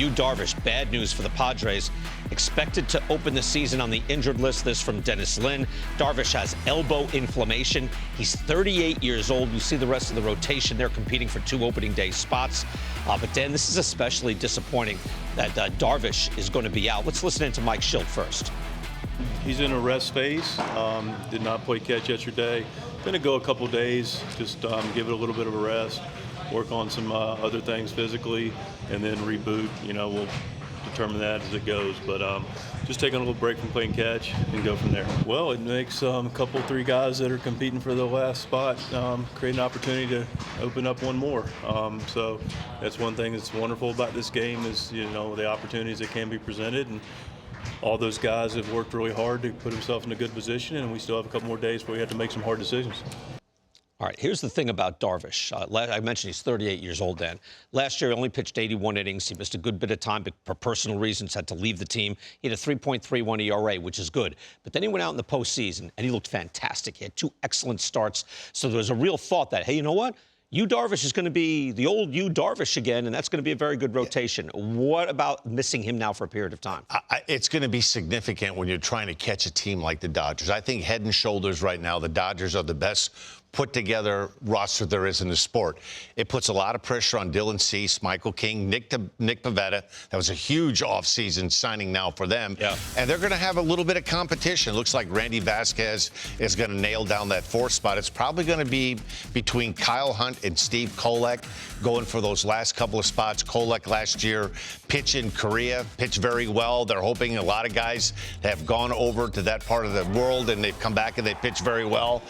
Yu Darvish, bad news for the Padres. Expected to open the season on the injured list. This from Dennis Lin. Darvish has elbow inflammation. He's 38 years old. You see the rest of the rotation. They're competing for 2 opening day spots. But Dan, this is especially disappointing that Darvish is going to be out. Let's listen in to Mike Schilt first. He's in a rest phase. Did not play catch yesterday. Going to go a couple days, just give it a little bit of a rest, work on some other things physically, and then reboot. We'll determine that as it goes. But just taking a little break from playing catch and go from there. Well, it makes a couple, 3 guys that are competing for the last spot create an opportunity to open up one more. So that's one thing that's wonderful about this game is, the opportunities that can be presented. And all those guys have worked really hard to put themselves in a good position, and we still have a couple more days where we have to make some hard decisions. All right, here's the thing about Darvish. I mentioned he's 38 years old, Dan. Last year, he only pitched 81 innings. He missed a good bit of time, but for personal reasons, had to leave the team. He had a 3.31 ERA, which is good. But then he went out in the postseason, and he looked fantastic. He had 2 excellent starts. So there was a real thought that, hey, you know what? Yu Darvish is going to be the old Yu Darvish again, and that's going to be a very good rotation. What about missing him now for a period of time? It's going to be significant when you're trying to catch a team like the Dodgers. I think head and shoulders right now, the Dodgers are the best put-together roster there is in the sport. It puts a lot of pressure on Dylan Cease, Michael King, Nick Pivetta. That was a huge offseason signing now for them. Yeah. And they're going to have a little bit of competition. It looks like Randy Vasquez is going to nail down that 4th spot. It's probably going to be between Kyle Hunt and Steve Kolek going for those last couple of spots. Kolek last year pitched in Korea, pitched very well. They're hoping a lot of guys have gone over to that part of the world, and they've come back and they pitch very well.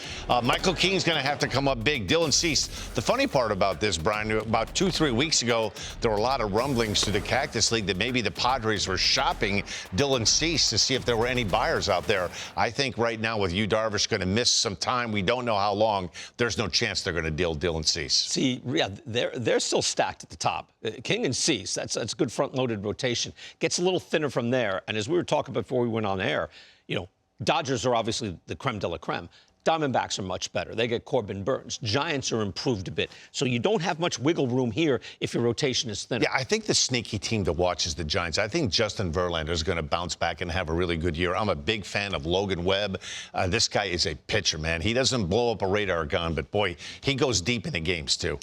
Michael King's going to have to come up big. Dylan Cease. The funny part about this, Brian, about 2-3 weeks ago, there were a lot of rumblings to the Cactus League that maybe the Padres were shopping Dylan Cease to see if there were any buyers out there. I think right now with Yu Darvish going to miss some time, we don't know how long, there's no chance they're going to deal Dylan Cease. See, yeah, they're still stacked at the top. King and Cease, that's a good front-loaded rotation. Gets a little thinner from there. And as we were talking before we went on air, Dodgers are obviously the creme de la creme. Diamondbacks are much better. They get Corbin Burns. Giants are improved a bit. So you don't have much wiggle room here if your rotation is thinner. Yeah, I think the sneaky team to watch is the Giants. I think Justin Verlander is going to bounce back and have a really good year. I'm a big fan of Logan Webb. This guy is a pitcher, man. He doesn't blow up a radar gun, but, boy, he goes deep in the games, too.